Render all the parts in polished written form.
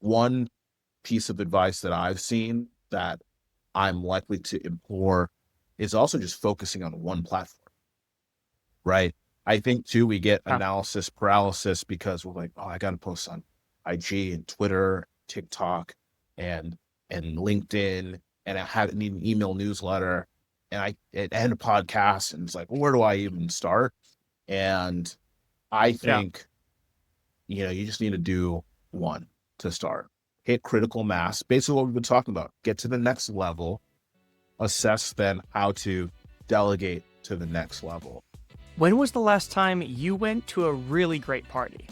one piece of advice that I've seen that I'm likely to implore is also just focusing on one platform, right? I think too, we get Yeah. analysis paralysis because we're like, oh, I got to post on IG and Twitter, TikTok, and LinkedIn, and I have need an email newsletter, and a podcast, and it's like, well, where do I even start? And I Yeah. think you just need to do one to start. Hit critical mass, basically what we've been talking about. Get to the next level, assess then how to delegate to the next level. When was the last time you went to a really great party?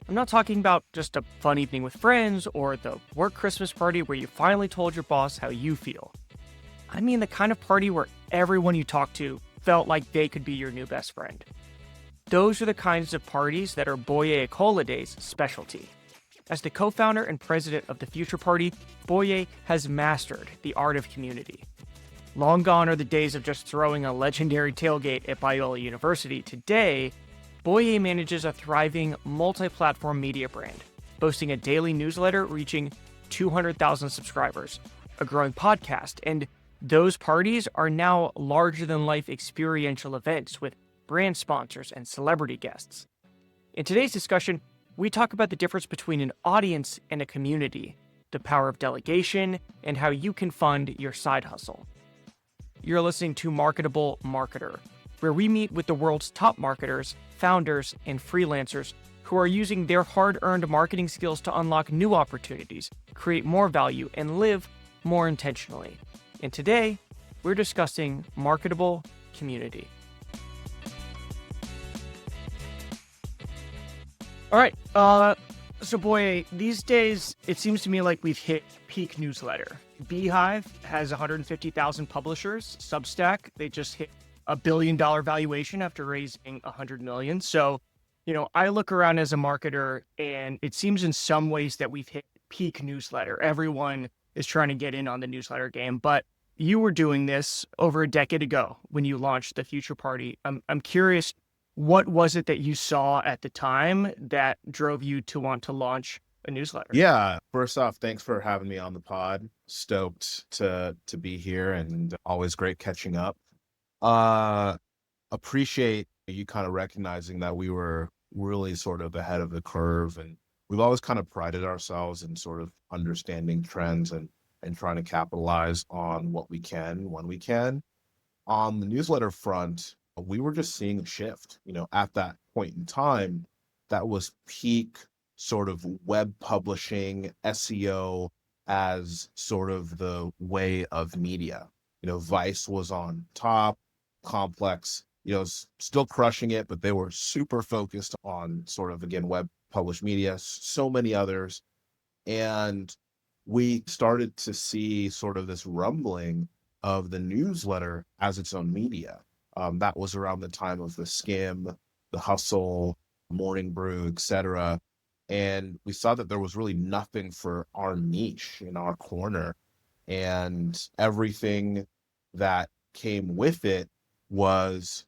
I'm not talking about just a fun evening with friends or the work Christmas party where you finally told your boss how you feel. I mean the kind of party where everyone you talk to felt like they could be your new best friend. Those are the kinds of parties that are Boye Akolade's specialty. As the co-founder and president of the Future Party, Boye has mastered the art of community. Long gone are the days of just throwing a legendary tailgate at Biola University. Today, Boye manages a thriving multi-platform media brand, boasting a daily newsletter reaching 200,000 subscribers, a growing podcast, and those parties are now larger-than-life experiential events with brand sponsors and celebrity guests. In today's discussion, we talk about the difference between an audience and a community, the power of delegation, and how you can fund your side hustle. You're listening to Marketable Marketer, where we meet with the world's top marketers, founders, and freelancers who are using their hard-earned marketing skills to unlock new opportunities, create more value, and live more intentionally. And today, we're discussing marketable community. All right, so Boye, these days, it seems to me like we've hit peak newsletter. Beehive has 150,000 publishers. Substack, they just hit $1 billion valuation after raising $100 million. So, I look around as a marketer and it seems in some ways that we've hit peak newsletter. Everyone is trying to get in on the newsletter game, but you were doing this over a decade ago when you launched the Future Party. I'm curious, what was it that you saw at the time that drove you to want to launch a newsletter? Yeah, first off, thanks for having me on the pod. Stoked to be here and always great catching up. Uh Appreciate you kind of recognizing that we were really sort of ahead of the curve, and we've always kind of prided ourselves in sort of understanding trends and trying to capitalize on what we can when we can. On the newsletter front, we were just seeing a shift, at that point in time. That was peak sort of web publishing, SEO as sort of the way of media. Vice was on top, Complex, still crushing it, but they were super focused on sort of, again, web published media, so many others. And we started to see sort of this rumbling of the newsletter as its own media. That was around the time of the Skim, the Hustle, Morning Brew, etc. And we saw that there was really nothing for our niche in our corner. And everything that came with it was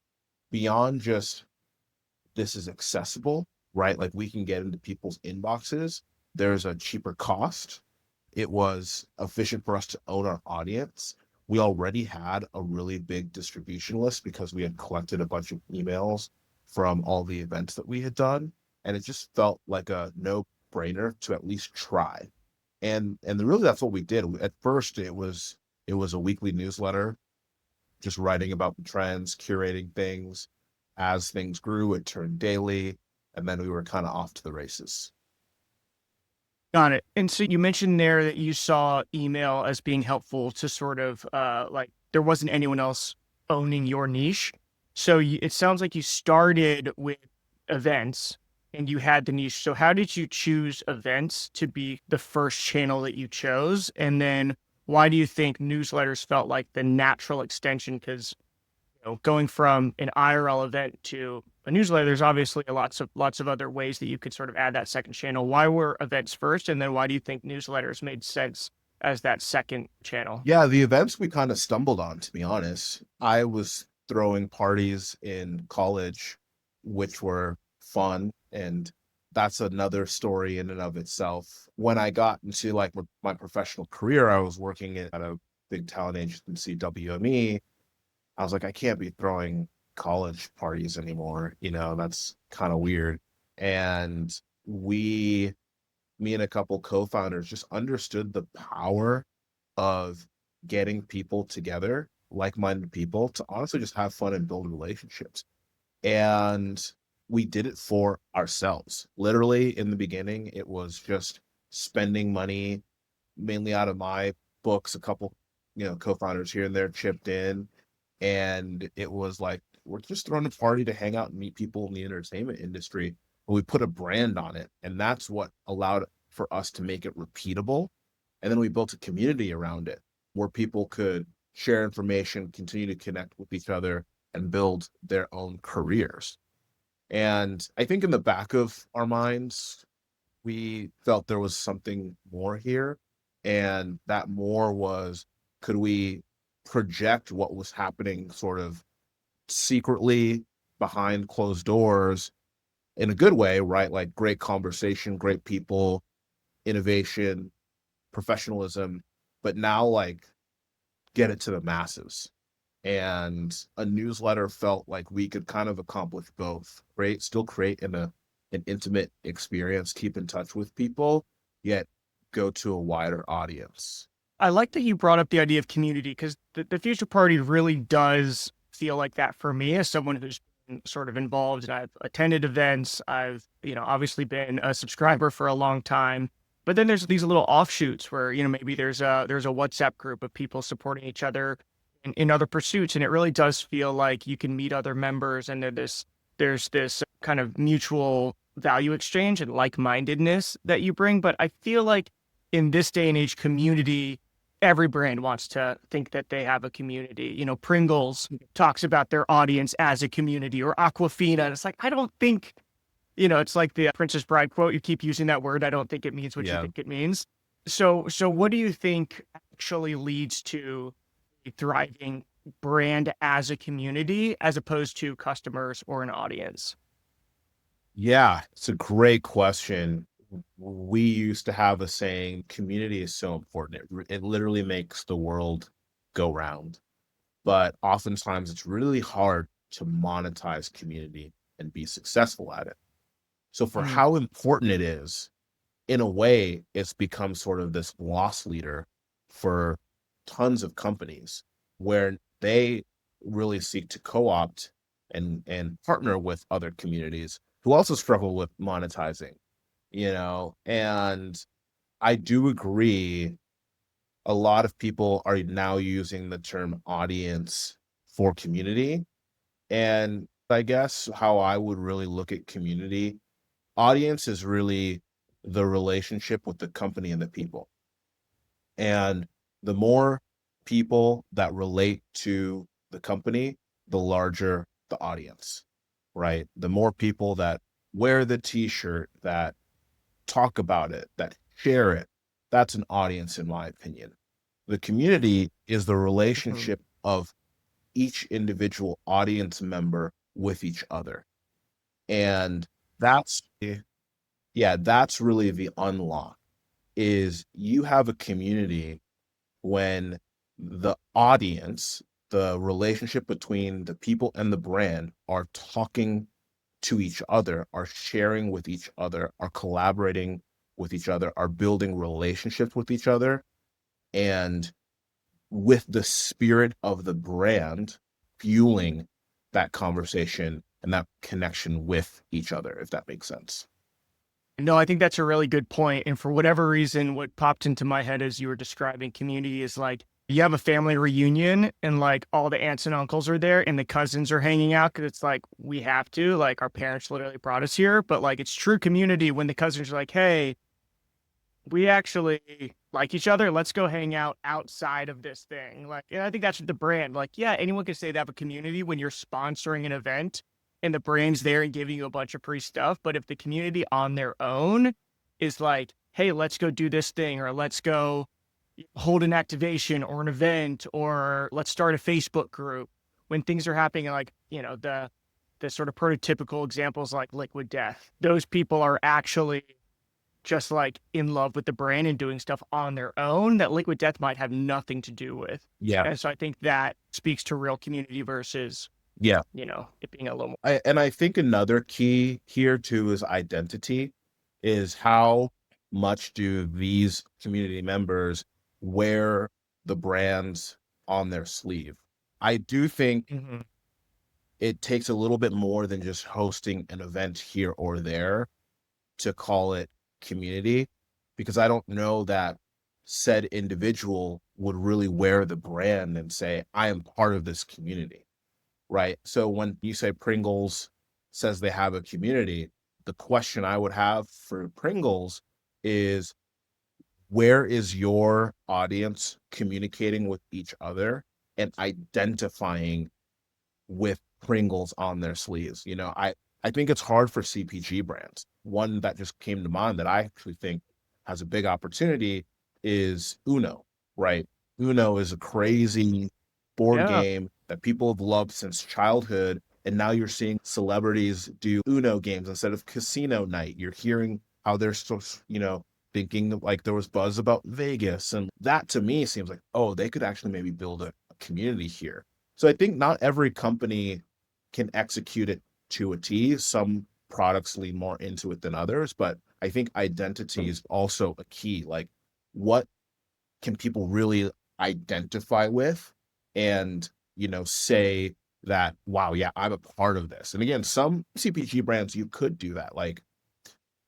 beyond just this is accessible, right? Like we can get into people's inboxes. There's a cheaper cost. It was efficient for us to own our audience. We already had a really big distribution list because we had collected a bunch of emails from all the events that we had done. And it just felt like a no-brainer to at least try. And really that's what we did. At first it was a weekly newsletter, just writing about the trends, curating things. As things grew, it turned daily, and then we were kind of off to the races. Got it. And so you mentioned there that you saw email as being helpful to sort of like there wasn't anyone else owning your niche. So it sounds like you started with events and you had the niche. So how did you choose events to be the first channel that you chose? And then why do you think newsletters felt like the natural extension? Because going from an IRL event to a newsletter, there's obviously lots of other ways that you could sort of add that second channel. Why were events first? And then why do you think newsletters made sense as that second channel? Yeah, the events we kind of stumbled on, to be honest. I was throwing parties in college, which were fun and that's another story in and of itself. When I got into like my professional career, I was working at a big talent agency, WME. I was like, I can't be throwing college parties anymore. That's kind of weird. And we, me and a couple co-founders just understood the power of getting people together, like-minded people, to honestly just have fun and build relationships. And we did it for ourselves. Literally in the beginning, it was just spending money mainly out of my books. A couple, co-founders here and there chipped in. And it was like, we're just throwing a party to hang out and meet people in the entertainment industry. But we put a brand on it. And that's what allowed for us to make it repeatable. And then we built a community around it where people could share information, continue to connect with each other, and build their own careers. And I think in the back of our minds, we felt there was something more here. And that more was, could we project what was happening sort of secretly behind closed doors in a good way, right? Like great conversation, great people, innovation, professionalism, but now like get it to the masses. And a newsletter felt like we could kind of accomplish both, right? Still create an intimate experience, keep in touch with people, yet go to a wider audience. I like that you brought up the idea of community because the Future Party really does feel like that for me as someone who's been sort of involved and I've attended events. I've, obviously been a subscriber for a long time. But then there's these little offshoots where, maybe there's a WhatsApp group of people supporting each other in other pursuits. And it really does feel like you can meet other members and there's this kind of mutual value exchange and like-mindedness that you bring. But I feel like in this day and age, community, every brand wants to think that they have a community. Pringles talks about their audience as a community, or Aquafina. And it's like, I don't think, it's like the Princess Bride quote. You keep using that word. I don't think it means what you Yeah. think it means. So what do you think actually leads to a thriving brand as a community as opposed to customers or an audience? Yeah, it's a great question. We used to have a saying, community is so important. It literally makes the world go round. But oftentimes it's really hard to monetize community and be successful at it. So for Mhm. how important it is, in a way, it's become sort of this loss leader for tons of companies where they really seek to co-opt and partner with other communities who also struggle with monetizing, and I do agree a lot of people are now using the term audience for community. And I guess how I would really look at community, audience is really the relationship with the company and the people. And the more people that relate to the company, the larger the audience, right? The more people that wear the t-shirt, that talk about it, that share it, that's an audience, in my opinion. The community is the Mhm. relationship of each individual audience member with each other. And that's, yeah, that's really the unlock, is you have a community when the audience, the relationship between the people and the brand are talking to each other, are sharing with each other, are collaborating with each other, are building relationships with each other, and with the spirit of the brand fueling that conversation and that connection with each other, if that makes sense. No, I think that's a really good point. And for whatever reason, what popped into my head as you were describing community is like you have a family reunion and like all the aunts and uncles are there and the cousins are hanging out because it's like we have to, like our parents literally brought us here. But like it's true community when the cousins are like, hey, we actually like each other. Let's go hang out outside of this thing. Like, and I think that's the brand. Like, yeah, anyone can say they have a community when you're sponsoring an event and the brand's there and giving you a bunch of free stuff. But if the community on their own is like, hey, let's go do this thing, or let's go hold an activation or an event, or let's start a Facebook group when things are happening, like, the the sort of prototypical examples like Liquid Death. Those people are actually just like in love with the brand and doing stuff on their own that Liquid Death might have nothing to do with. Yeah. And so I think that speaks to real community versus, Yeah. it being a little more. I think another key here too is identity, is how much do these community members wear the brands on their sleeve. I do think Mhm. it takes a little bit more than just hosting an event here or there to call it community, because I don't know that said individual would really wear the brand and say, I am part of this community, right? So when you say Pringles says they have a community, the question I would have for Pringles is, where is your audience communicating with each other and identifying with Pringles on their sleeves? I think it's hard for CPG brands. One that just came to mind that I actually think has a big opportunity is Uno, right? Uno is a crazy board Yeah. game that people have loved since childhood. And now you're seeing celebrities do Uno games instead of casino night. You're hearing how they're so, thinking like there was buzz about Vegas. And that to me seems like, oh, they could actually maybe build a community here. So I think not every company can execute it to a T. Some products lean more into it than others, but I think identity is also a key. Like, what can people really identify with and, say that, wow, yeah, I'm a part of this. And again, some CPG brands, you could do that. Like,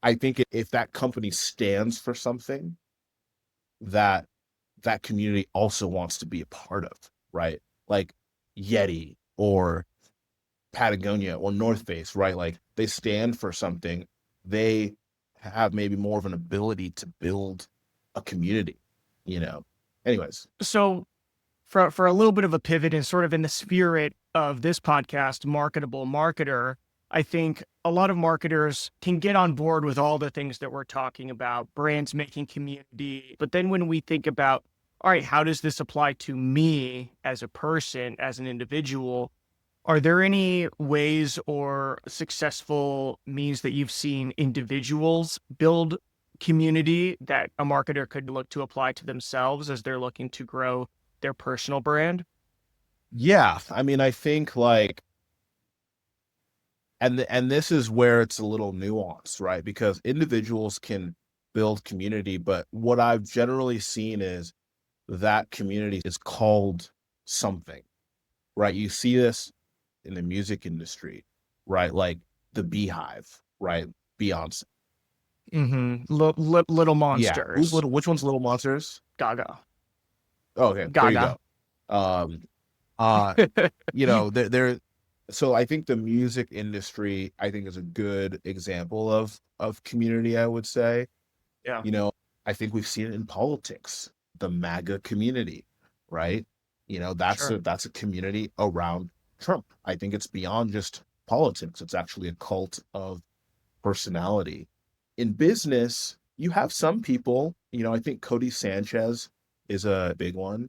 I think if that company stands for something that that community also wants to be a part of, right? Like Yeti or Patagonia or North Face, right? Like they stand for something. They have maybe more of an ability to build a community, you know. Anyways, So for a little bit of a pivot and sort of in the spirit of this podcast, Marketable Marketer, I think a lot of marketers can get on board with all the things that we're talking about, brands making community. But then when we think about, all right, how does this apply to me as a person, as an individual? Are there any ways or successful means that you've seen individuals build community that a marketer could look to apply to themselves as they're looking to grow their personal brand? yeah, I mean, I think like, and this is where it's a little nuanced, right? Because individuals can build community, but what I've generally seen is that community is called something, right? You see this in the music industry, right? Like the Beehive, right? Beyonce. Little Yeah. Who's monsters. little? Which one's Little Monsters? Gaga. Oh, okay, there you Gaga. go. Um, uh, they're so I think the music industry, I think, is a good example of community, I would say. Yeah, You know, I think we've seen it in politics, the MAGA community, right? sure. That's a community around Trump. I think it's beyond just politics. It's actually a cult of personality. In business, you have some people, I think Cody Sanchez is a big one,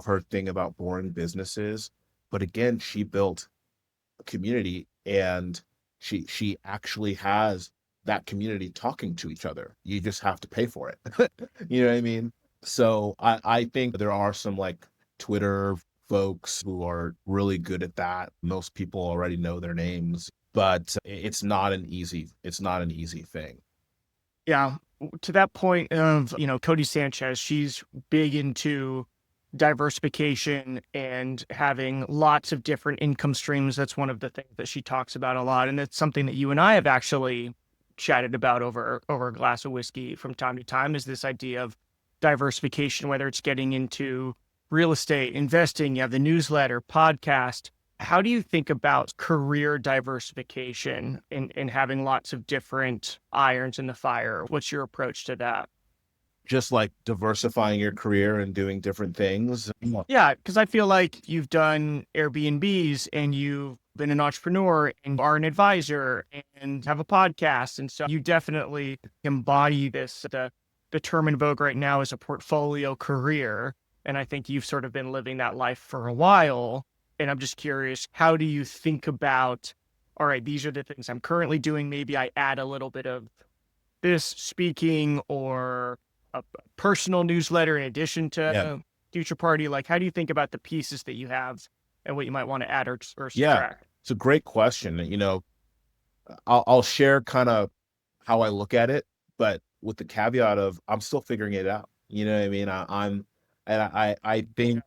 her thing about boring businesses. But again, she built a community and she actually has that community talking to each other. You just have to pay for it. You know what I mean? So I think there are some like Twitter folks who are really good at that. Most people already know their names, but it's not an easy thing. Yeah. To that point of, Cody Sanchez, she's big into diversification and having lots of different income streams. That's one of the things that she talks about a lot. And it's something that you and I have actually chatted about over a glass of whiskey from time to time, is this idea of diversification, whether it's getting into real estate, investing, you have the newsletter, podcast. How do you think about career diversification and having lots of different irons in the fire? What's your approach to that? Just like diversifying your career and doing different things. Yeah, because I feel like you've done Airbnbs and you've been an entrepreneur and are an advisor and have a podcast. And so you definitely embody this. The term in vogue right now is a portfolio career. And I think you've sort of been living that life for a while. And I'm just curious, how do you think about all right, these are the things I'm currently doing. Maybe I add a little bit of this speaking or a personal newsletter in addition Yeah. to future party. Like, how do you think about the pieces that you have and what you might want to add or Yeah. subtract? It's a great question. I'll share kind of how I look at it, but with the caveat of I'm still figuring it out. You know what I mean?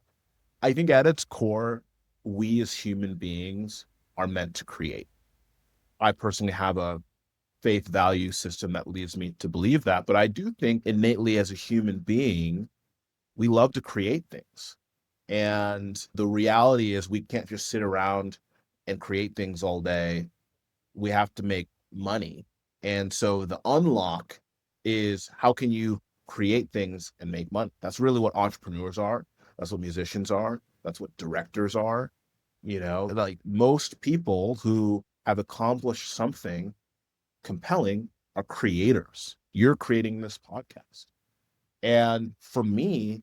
I think at its core, we as human beings are meant to create. I personally have a faith value system that leads me to believe that, but I do think innately as a human being, we love to create things. And the reality is we can't just sit around and create things all day. We have to make money. And so the unlock is how can you create things and make money? That's really what entrepreneurs are. That's what musicians are. That's what directors are. Like most people who have accomplished something compelling are creators. You're creating this podcast. And for me,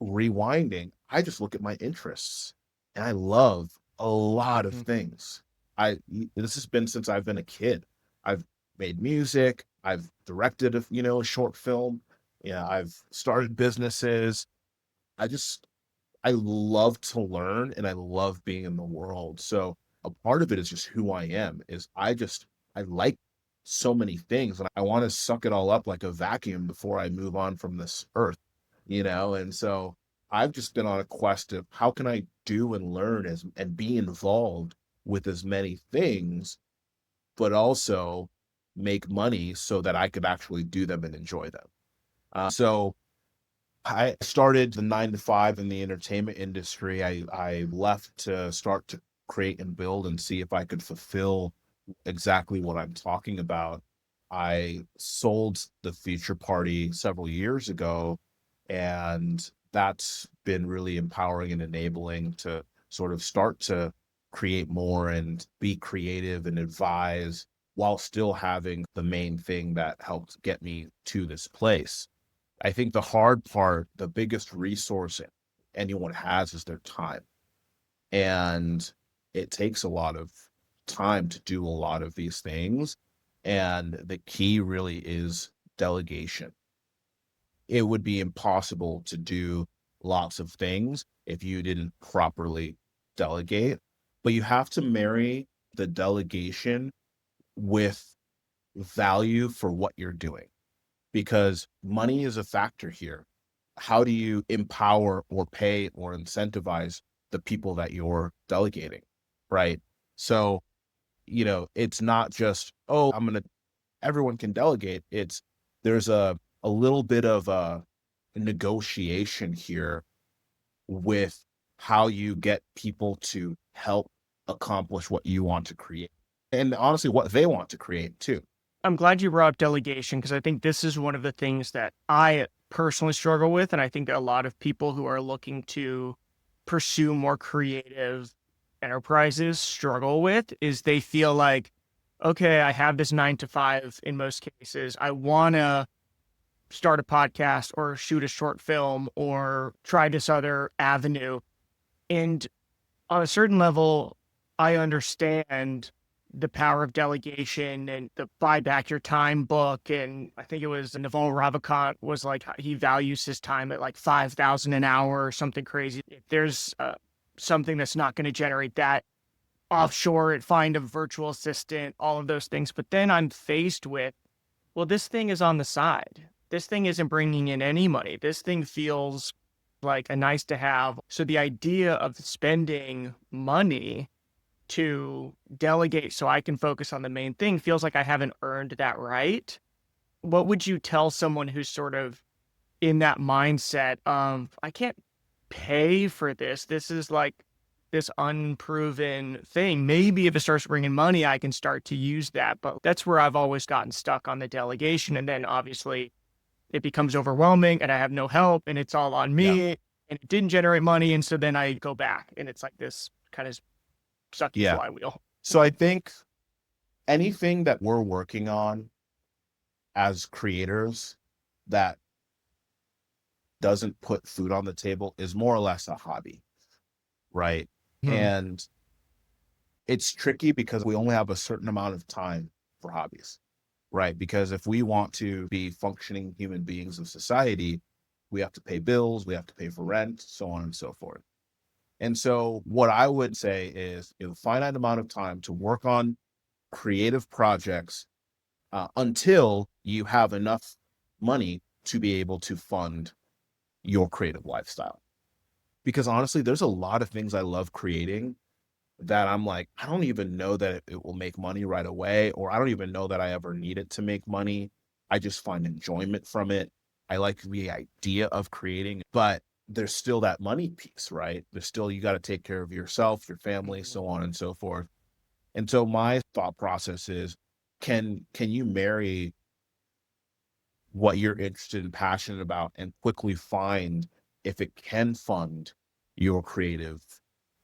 rewinding, I just look at my interests and I love a lot of Mhm. things. This has been since I've been a kid. I've made music, I've directed a short film. Yeah, I've started businesses. I just I love to learn and I love being in the world. So a part of it is just who I am, is I like so many things and I want to suck it all up like a vacuum before I move on from this earth. And so I've just been on a quest of how can I do and learn and be involved with as many things, but also make money so that I could actually do them and enjoy them. So I started the 9 to 5 in the entertainment industry. I left to start to create and build and see if I could fulfill exactly what I'm talking about. I sold the Future Party several years ago, and that's been really empowering and enabling to sort of start to create more and be creative and advise while still having the main thing that helped get me to this place. I think the hard part, the biggest resource anyone has is their time. And it takes a lot of time to do a lot of these things. And the key really is delegation. It would be impossible to do lots of things if you didn't properly delegate, but you have to marry the delegation with value for what you're doing because money is a factor here. How do you empower or pay or incentivize the people that you're delegating? Right. So, it's not just, oh, everyone can delegate. There's a little bit of a negotiation here with how you get people to help accomplish what you want to create and honestly, what they want to create too. I'm glad you brought up delegation because I think this is one of the things that I personally struggle with. And I think that a lot of people who are looking to pursue more creative enterprises struggle with is they feel like, okay, I have this 9 to 5 in most cases. I want to start a podcast or shoot a short film or try this other avenue. And on a certain level, I understand the power of delegation and the buy back your time book. And I think it was Naval Ravikant was like, he values his time at like 5,000 an hour or something crazy. If there's something that's not going to generate that, offshore it, find a virtual assistant, all of those things. But then I'm faced with, well, this thing is on the side. This thing isn't bringing in any money. This thing feels like a nice to have. So the idea of spending money to delegate so I can focus on the main thing feels like I haven't earned that right. What would you tell someone who's sort of in that mindset of, I can't pay for this? This is like this unproven thing. Maybe if it starts bringing money, I can start to use that. But that's where I've always gotten stuck on the delegation. And then obviously it becomes overwhelming and I have no help and it's all on Yeah. me and it didn't generate money. And so then I go back and it's like this kind of sucky Yeah. flywheel. So I think anything that we're working on as creators that doesn't put food on the table is more or less a hobby, right? Hmm. And it's tricky because we only have a certain amount of time for hobbies, right? Because if we want to be functioning human beings of society, we have to pay bills, we have to pay for rent, so on and so forth. And so what I would say is, you know, finite amount of time to work on creative projects until you have enough money to be able to fund your creative lifestyle. Because honestly, there's a lot of things I love creating that I'm like, I don't even know that it will make money right away, or I don't even know that I ever need it to make money. I just find enjoyment from it. I like the idea of creating, but there's still that money piece, right? There's still, you got to take care of yourself, your family, so on and so forth. And so my thought process is, can you marry what you're interested and passionate about and quickly find if it can fund your creative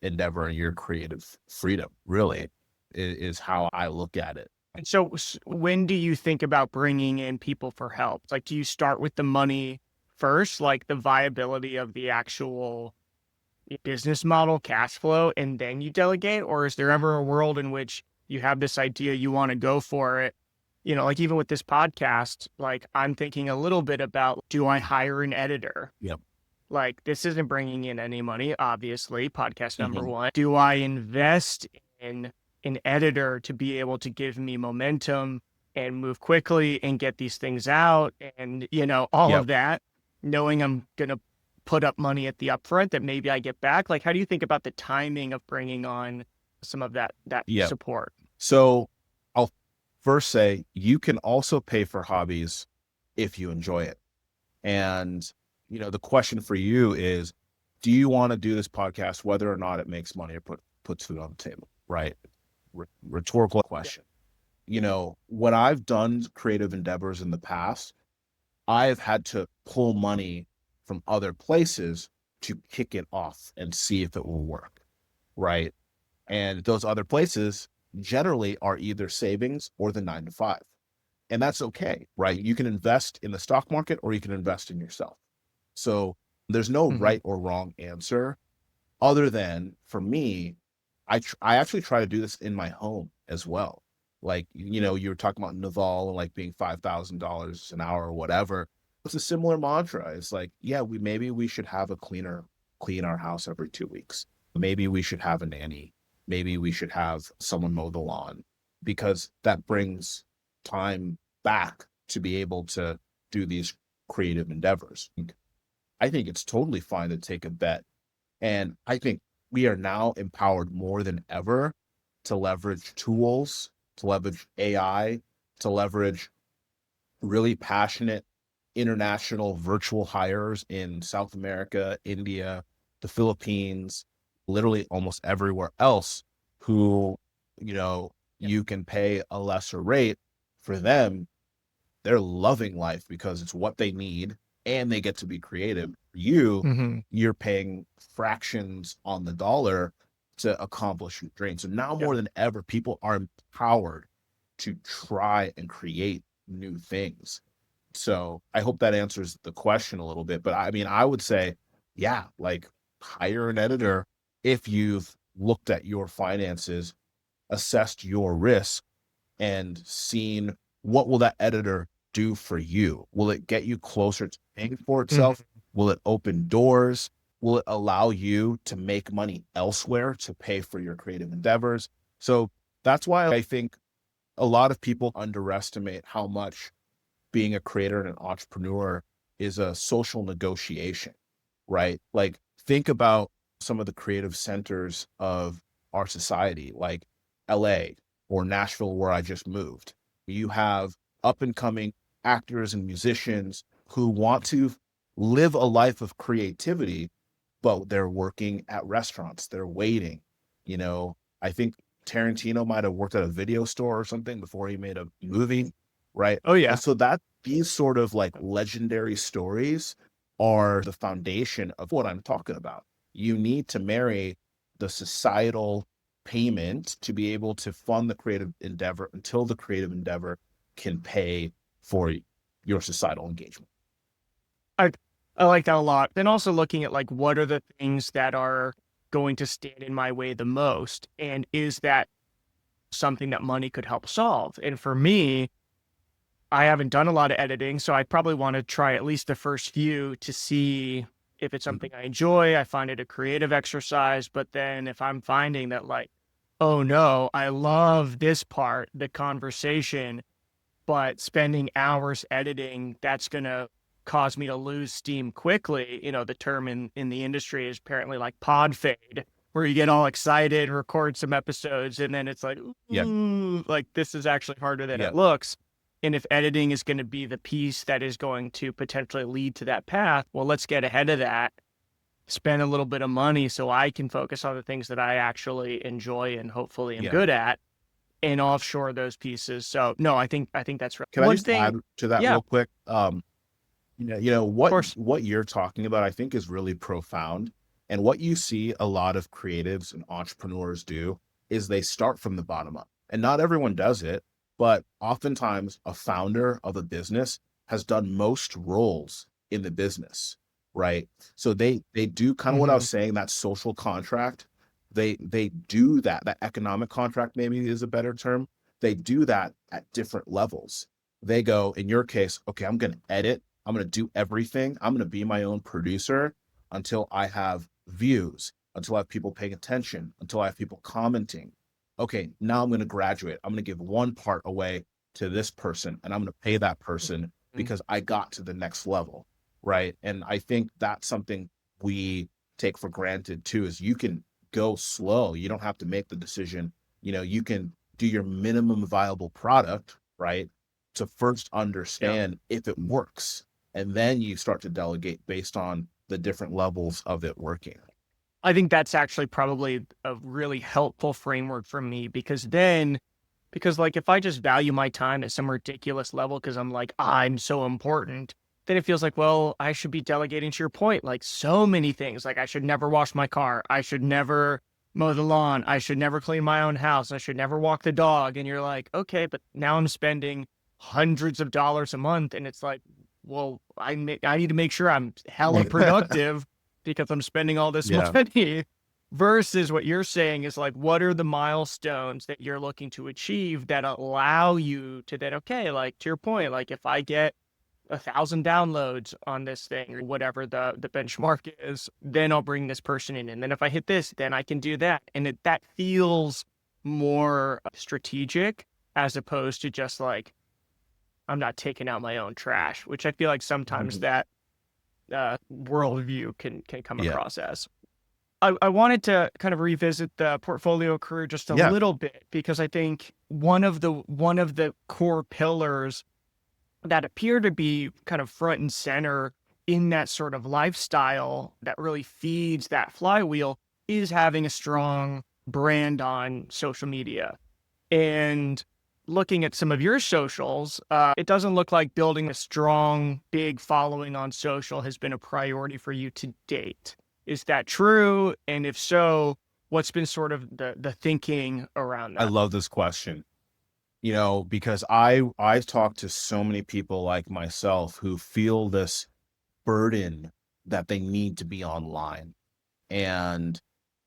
endeavor and your creative freedom, really, is how I look at it. And so when do you think about bringing in people for help? Like, do you start with the money first, like the viability of the actual business model, cash flow, and then you delegate? Or is there ever a world in which you have this idea, you want to go for it? You know, like even with this podcast, like I'm thinking a little bit about, do I hire an editor? Yep. Like this isn't bringing in any money, obviously, podcast number Hmm. one. Do I invest in an editor to be able to give me momentum and move quickly and get these things out and, you know, all Yep. of that, knowing I'm going to put up money at the upfront that maybe I get back? Like, how do you think about the timing of bringing on some of that Yep. support? So I'll first say you can also pay for hobbies if you enjoy it. And, you know, the question for you is, do you want to do this podcast whether or not it makes money or puts food on the table? Right. Rhetorical question. You know, when I've done creative endeavors in the past, I've had to pull money from other places to kick it off and see if it will work. Right. And those other places generally are either savings or the 9 to 5. And that's okay, right? You can invest in the stock market or you can invest in yourself. So there's no Hmm. right or wrong answer other than for me, I actually try to do this in my home as well. Like, you know, you were talking about Naval and like being $5,000 an hour or whatever. It's a similar mantra. It's like, yeah, maybe we should have a cleaner clean our house every 2 weeks. Maybe we should have a nanny. Maybe we should have someone mow the lawn, because that brings time back to be able to do these creative endeavors. I think it's totally fine to take a bet, and I think we are now empowered more than ever to leverage tools, to leverage AI, to leverage really passionate international virtual hires in South America, India, the Philippines, literally almost everywhere else, who, you know, you can pay a lesser rate for them. They're loving life because it's what they need and they get to be creative. Hmm. You're paying fractions on the dollar to accomplish your dream. So now Yeah. more than ever, people are empowered to try and create new things. So I hope that answers the question a little bit. But I mean, I would say, yeah, like hire an editor if you've looked at your finances, assessed your risk, and seen what will that editor do for you? Will it get you closer to paying for itself? Hmm. Will it open doors? Will it allow you to make money elsewhere to pay for your creative endeavors? So that's why I think a lot of people underestimate how much being a creator and an entrepreneur is a social negotiation, right? Like, think about some of the creative centers of our society, like LA or Nashville, where I just moved. You have up and coming actors and musicians who want to live a life of creativity, but they're working at restaurants, they're waiting. You know, I think Tarantino might have worked at a video store or something before he made a movie, right? Oh, And yeah. so that these sort of like legendary stories are the foundation of what I'm talking about. You need to marry the societal payment to be able to fund the creative endeavor until the creative endeavor can pay for your societal engagement. I I like that a lot. Then also looking at like what are the things that are going to stand in my way the most? And is that something that money could help solve? And for me, I haven't done a lot of editing, so I probably want to try at least the first few to see if it's Mhm. something I enjoy. I find it a creative exercise, but then if I'm finding that like, oh no, I love this part, the conversation, but spending hours editing, that's going to cause me to lose steam quickly. You know, the term in the industry is apparently like pod fade, where you get all excited, record some episodes, and then it's like, Yeah. ooh, like this is actually harder than Yeah. it looks. And if editing is going to be the piece that is going to potentially lead to that path, well, let's get ahead of that, spend a little bit of money so I can focus on the things that I actually enjoy and hopefully am Yeah. good at, and offshore those pieces. So no, I think that's right. Can I One just thing, add to that yeah, real of quick? What course. you're talking about, I think is really profound. And what you see a lot of creatives and entrepreneurs do is they start from the bottom up. And not everyone does it, but oftentimes a founder of a business has done most roles in the business, right? So they do kind of what I Hmm. was saying, that social contract. They do that economic contract maybe is a better term. They do that at different levels. They go, in your case, okay, I'm going to edit, I'm going to do everything. I'm going to be my own producer until I have views, until I have people paying attention, until I have people commenting. Okay, now I'm going to graduate. I'm going to give one part away to this person and I'm going to pay that person because I got to the next level. Right. And I think that's something we take for granted too, is you can go slow. You don't have to make the decision. You can do your minimum viable product, right? To first Yeah. understand if it works, and then you start to delegate based on the different levels of it working. I think that's actually probably a really helpful framework for me because like if I just value my time at some ridiculous level because I'm like, I'm so important, then it feels like, well, I should be delegating to your point, like so many things. Like I should never wash my car. I should never mow the lawn. I should never clean my own house. I should never walk the dog. And you're like, okay, but now I'm spending hundreds of dollars a month. And it's like, well, I need to make sure I'm hella productive because I'm spending all this Yeah. money. Versus what you're saying is like, what are the milestones that you're looking to achieve that allow you to then, okay, like to your point, like if I get 1,000 downloads on this thing or whatever the benchmark is, then I'll bring this person in. And then if I hit this, then I can do that. And that feels more strategic as opposed to just like, I'm not taking out my own trash, which I feel like sometimes Mhm. that worldview can come Yeah. across as. I wanted to kind of revisit the portfolio career just a Yeah. little bit because I think one of the core pillars that appear to be kind of front and center in that sort of lifestyle that really feeds that flywheel is having a strong brand on social media. And looking at some of your socials, it doesn't look like building a strong, big following on social has been a priority for you to date. Is that true? And if so, what's been sort of the thinking around I that? love this question, because I've talked to so many people like myself who feel this burden that they need to be online, and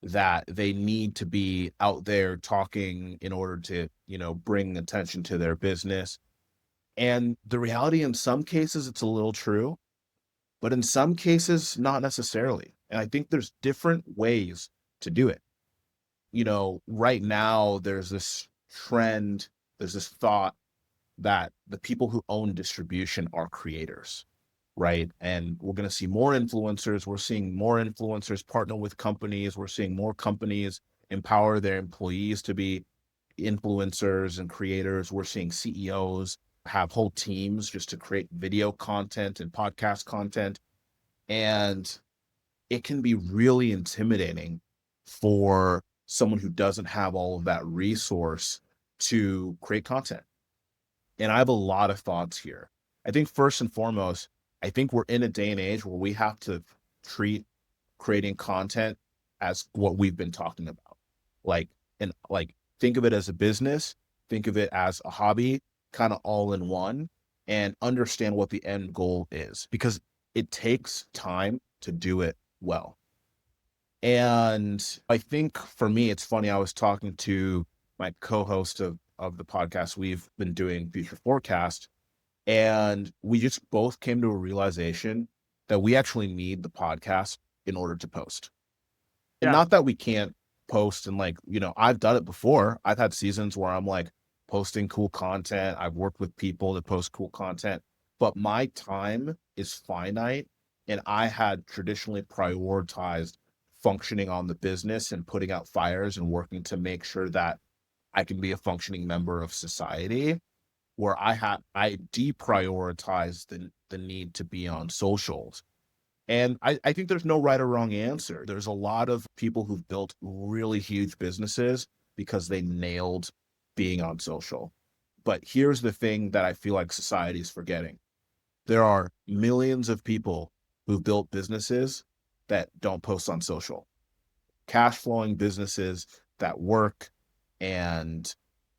that they need to be out there talking in order to, bring attention to their business. And the reality, in some cases, it's a little true, but in some cases, not necessarily. And I think there's different ways to do it. Right now, there's this trend, there's this thought that the people who own distribution are creators, right? And we're going to see more influencers. We're seeing more influencers partner with companies. We're seeing more companies empower their employees to be influencers and creators. We're seeing CEOs have whole teams just to create video content and podcast content. And it can be really intimidating for someone who doesn't have all of that resource to create content. And I have a lot of thoughts here. I think first and foremost, I think we're in a day and age where we have to treat creating content as what we've been talking about. Like, and like, think of it as a business, think of it as a hobby, kind of all in one, and understand what the end goal is, because it takes time to do it well. And I think for me, it's funny. I was talking to my co-host of the podcast we've been doing, Future Forecast, and we just both came to a realization that we actually need the podcast in order to post. And Yeah. not that we can't post and like, I've done it before. I've had seasons where I'm like posting cool content. I've worked with people that post cool content, but my time is finite. And I had traditionally prioritized functioning on the business and putting out fires and working to make sure that I can be a functioning member of society, where I deprioritized the need to be on socials. And I think there's no right or wrong answer. There's a lot of people who've built really huge businesses because they nailed being on social. But here's the thing that I feel like society is forgetting. There are millions of people who've built businesses that don't post on social, cash flowing businesses that work and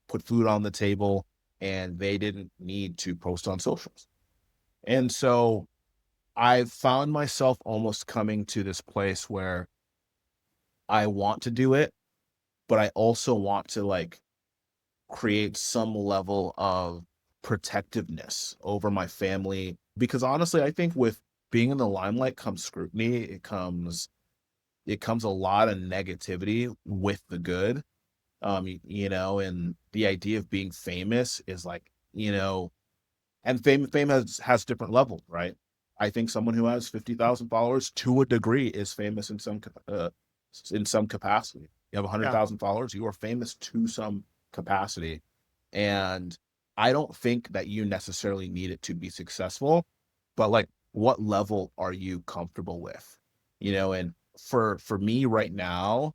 put food on the table, and they didn't need to post on socials. And so I've found myself almost coming to this place where I want to do it, but I also want to like create some level of protectiveness over my family. Because honestly, I think with being in the limelight comes scrutiny. It comes a lot of negativity with the good. And the idea of being famous is like, and fame has different levels, right? I think someone who has 50,000 followers to a degree is famous in some capacity. You have Yeah. 100,000 followers, you are famous to some capacity. And I don't think that you necessarily need it to be successful, but like what level are you comfortable with? And for me right now,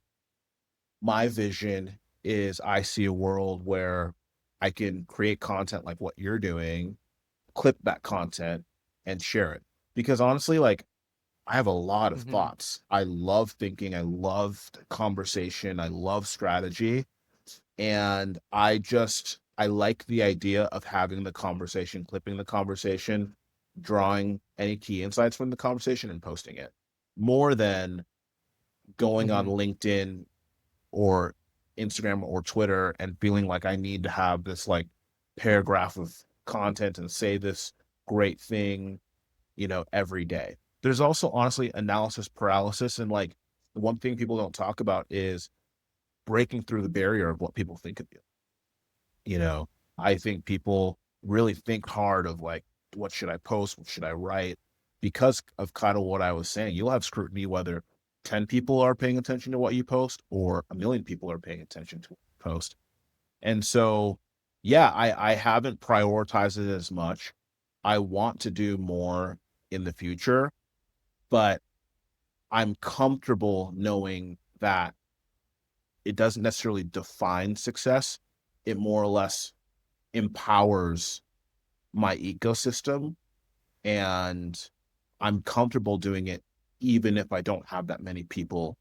my vision is I see a world where I can create content like what you're doing, clip that content and share it. Because honestly, like I have a lot of Hmm. thoughts. I love thinking, I love conversation, I love strategy. And I like the idea of having the conversation, clipping the conversation, drawing any key insights from the conversation and posting it more than going on Hmm. LinkedIn or Instagram or Twitter and feeling like I need to have this like paragraph of content and say this great thing, every day. There's also honestly analysis paralysis. And like the one thing people don't talk about is breaking through the barrier of what people think of you. You know, I think people really think hard of like, what should I post? What should I write? Because of kind of what I was saying, you'll have scrutiny whether 10 people are paying attention to what you post or a million people are paying attention to what you post. And so, yeah, I haven't prioritized it as much. I want to do more in the future, but I'm comfortable knowing that it doesn't necessarily define success. It more or less empowers my ecosystem, and I'm comfortable doing it even if I don't have that many people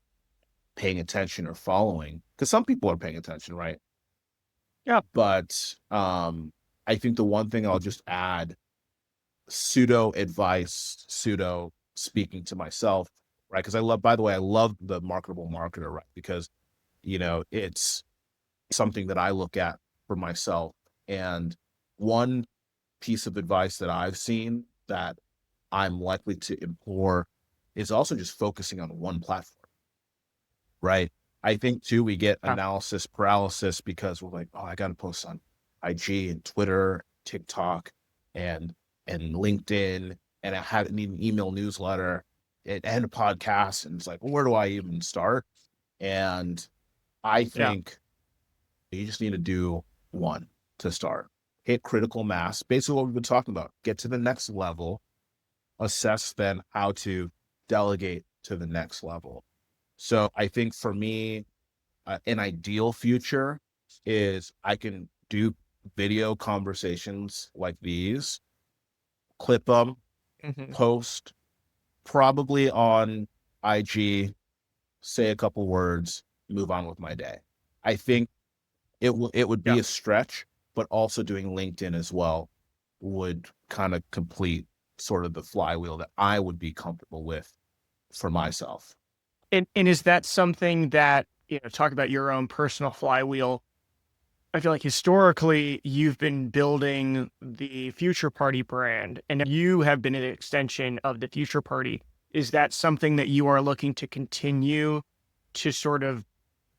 paying attention or following, because some people are paying attention, right? Yeah. But I think the one thing I'll just add, pseudo advice, pseudo speaking to myself, right? Because by the way, I love the Marketable Marketer, right? Because it's something that I look at for myself. And one piece of advice that I've seen that I'm likely to implore is also just focusing on one platform, right? I think too, we get Yeah. analysis paralysis because we're like, oh, I got to post on IG and Twitter, TikTok, and LinkedIn, and I need an email newsletter and a podcast, and it's like, well, where do I even start? And I Yeah. think you just need to do one to start. Hit critical mass, basically what we've been talking about. Get to the next level, assess then how to delegate to the next level. So I think for me, an ideal future is I can do video conversations like these, clip them, Hmm. post, probably on IG, say a couple words, move on with my day. I think it would be Yeah. a stretch, but also doing LinkedIn as well would kind of complete sort of the flywheel that I would be comfortable with for myself. And is that something that, talk about your own personal flywheel? I feel like historically you've been building the Future Party brand and you have been an extension of the Future Party. Is that something that you are looking to continue to sort of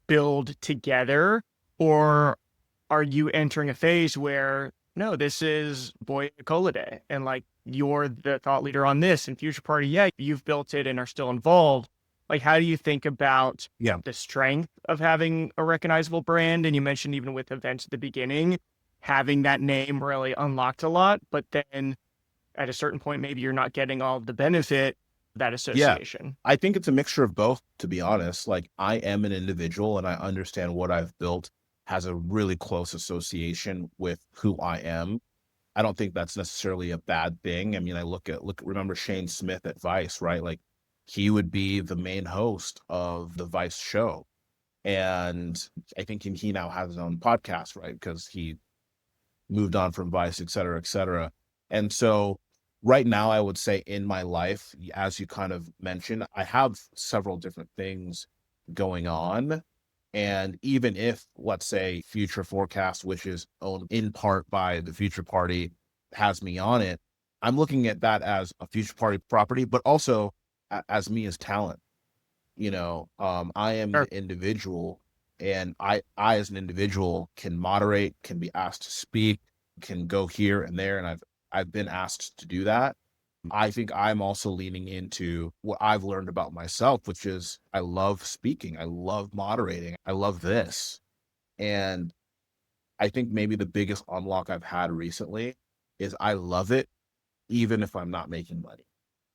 build together? Or are you entering a phase where, no, this is Boye Akolade and like you're the thought leader on this and Future Party, yeah, you've built it and are still involved. Like, how do you think about Yeah. the strength of having a recognizable brand? And you mentioned even with events at the beginning, having that name really unlocked a lot, but then at a certain point, maybe you're not getting all of the benefit of that Yeah. association. I think it's a mixture of both, to be honest. Like, I am an individual and I understand what I've built has a really close association with who I am. I don't think that's necessarily a bad thing. I mean, I remember Shane Smith at Vice, right? Like, he would be the main host of the Vice show. And I think he now has his own podcast, right? Because he moved on from Vice, et cetera, et cetera. And so right now, I would say in my life, as you kind of mentioned, I have several different things going on. And even if, let's say, Future Forecast, which is owned in part by the Future Party, has me on it, I'm looking at that as a Future Party property, but also as me as talent. I am Sure. the individual, and I as an individual can moderate, can be asked to speak, can go here and there, and I've been asked to do that. I think I'm also leaning into what I've learned about myself, which is I love speaking, I love moderating, I love this. And I think maybe the biggest unlock I've had recently is I love it even if I'm not making money.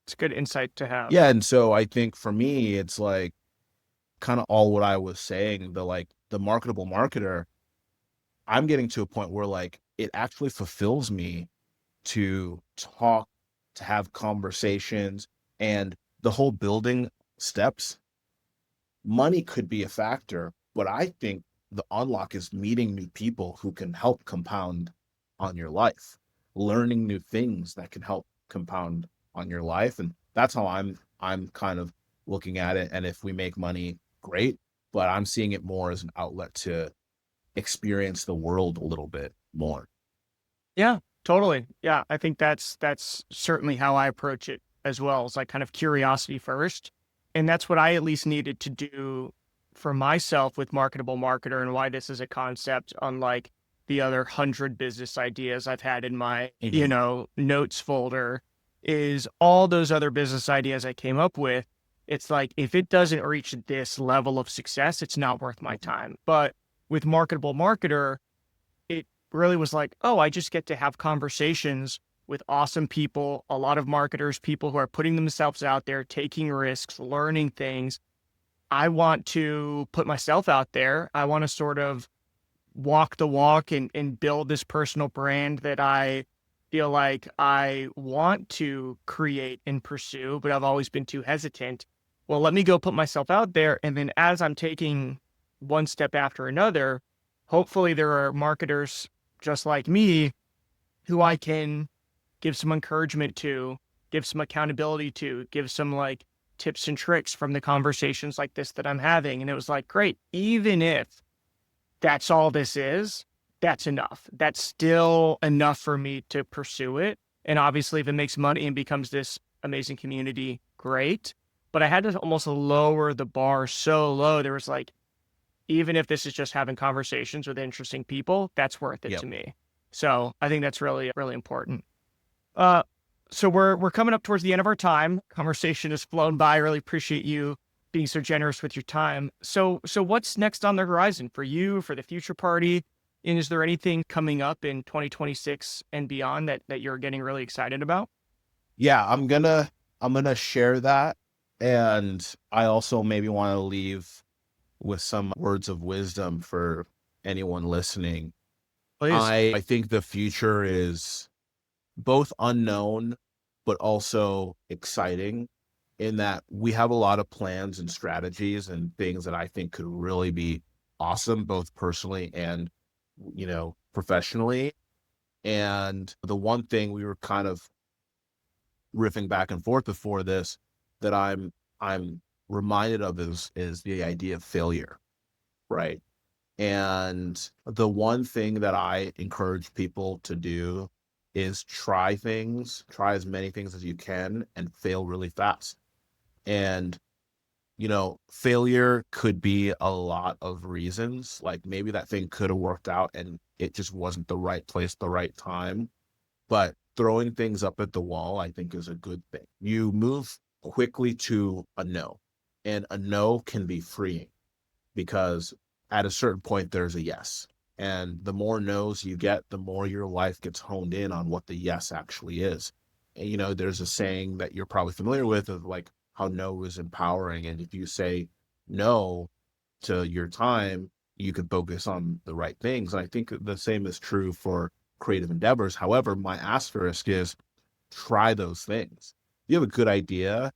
It's good insight to have. Yeah, and so I think for me, it's like kind of all what I was saying, the marketable marketer, I'm getting to a point where like it actually fulfills me to talk, to have conversations, and the whole building steps. Money could be a factor, but I think the unlock is meeting new people who can help compound on your life, learning new things that can help compound on your life. And that's how I'm kind of looking at it. And if we make money, great. But I'm seeing it more as an outlet to experience the world a little bit more. Yeah, totally. Yeah, I think that's certainly how I approach it as well. It's like kind of curiosity first. And that's what I at least needed to do for myself with Marketable Marketer and why this is a concept unlike the other 100 business ideas I've had in my, Mhm. notes folder is all those other business ideas I came up with. It's like if it doesn't reach this level of success, it's not worth my time. But with Marketable Marketer, it really was like, oh, I just get to have conversations with awesome people, a lot of marketers, people who are putting themselves out there, taking risks, learning things. I want to put myself out there. I want to sort of walk the walk and build this personal brand that I feel like I want to create and pursue, but I've always been too hesitant. Well, let me go put myself out there. And then as I'm taking one step after another, hopefully there are marketers just like me who I can give some encouragement to, give some accountability to, give some like tips and tricks from the conversations like this that I'm having. And it was like, great, even if that's all this is, that's enough. That's still enough for me to pursue it. And obviously, if it makes money and becomes this amazing community, great. But I had to almost lower the bar so low. There was like, even if this is just having conversations with interesting people, that's worth it Yep. to me. So I think that's really, really important. Uh, so we're coming up towards the end of our time. Conversation has flown by. I really appreciate you being so generous with your time. So what's next on the horizon for you, for the Future Party? And is there anything coming up in 2026 and beyond that you're getting really excited about? Yeah, I'm gonna share that. And I also maybe want to leave with some words of wisdom for anyone listening. Please. I think the future is both unknown, but also exciting in that we have a lot of plans and strategies and things that I think could really be awesome, both personally and, professionally. And the one thing we were kind of riffing back and forth before this that I'm reminded of is the idea of failure, right? And the one thing that I encourage people to do is try things, try as many things as you can and fail really fast. And, failure could be a lot of reasons. Like maybe that thing could have worked out and it just wasn't the right place, the right time. But throwing things up at the wall, I think, is a good thing. You move quickly to a no, and a no can be freeing because at a certain point there's a yes. And the more no's you get, the more your life gets honed in on what the yes actually is. And there's a saying that you're probably familiar with of like how no is empowering. And if you say no to your time, you can focus on the right things. And I think the same is true for creative endeavors. However, my asterisk is try those things. You have a good idea,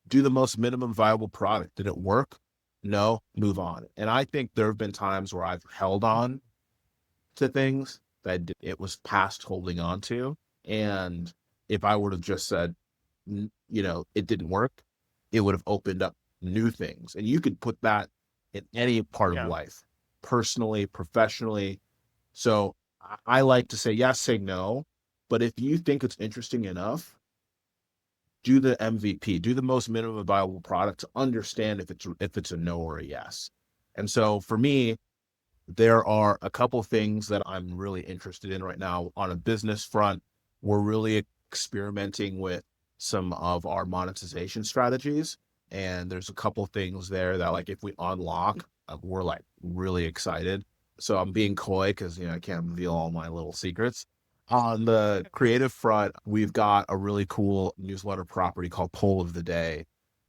do the most minimum viable product. Did it work? No, move on. And I think there have been times where I've held on to things that it was past holding on to. And if I would have just said, it didn't work, it would have opened up new things. And you could put that in any part of Yeah. life, personally, professionally. So I like to say yes, say no. But if you think it's interesting enough, do the MVP, do the most minimum viable product to understand if it's a no or a yes. And so for me, there are a couple things that I'm really interested in right now on a business front. We're really experimenting with some of our monetization strategies. And there's a couple things there that like if we unlock, we're like really excited. So I'm being coy because I can't reveal all my little secrets. On the creative front, we've got a really cool newsletter property called Poll of the Day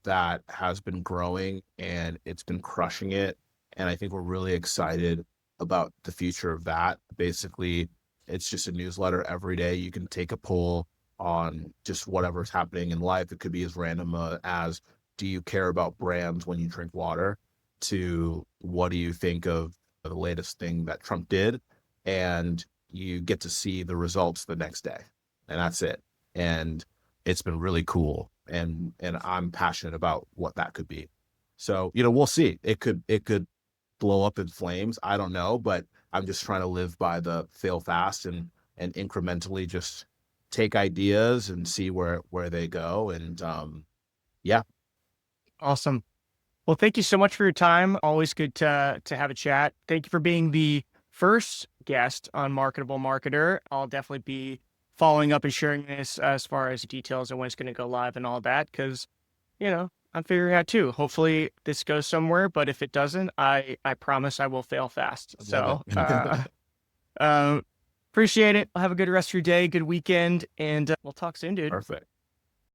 that has been growing and it's been crushing it. And I think we're really excited about the future of that. Basically, it's just a newsletter every day. You can take a poll on just whatever's happening in life. It could be as random as do you care about brands when you drink water to what do you think of the latest thing that Trump did? And you get to see the results the next day. And that's it. And it's been really cool. And I'm passionate about what that could be. So, we'll see. It could blow up in flames. I don't know, but I'm just trying to live by the fail fast and incrementally just take ideas and see where they go. And yeah, Awesome. Well, thank you so much for your time. Always good to have a chat. Thank you for being the first guest on Marketable Marketer. I'll definitely be following up and sharing this as far as details and when it's going to go live and all that, because, I'm figuring out too. Hopefully this goes somewhere, but if it doesn't, I promise I will fail fast. I love So, it. uh, appreciate it. Have a good rest of your day, good weekend, and we'll talk soon, dude. Perfect.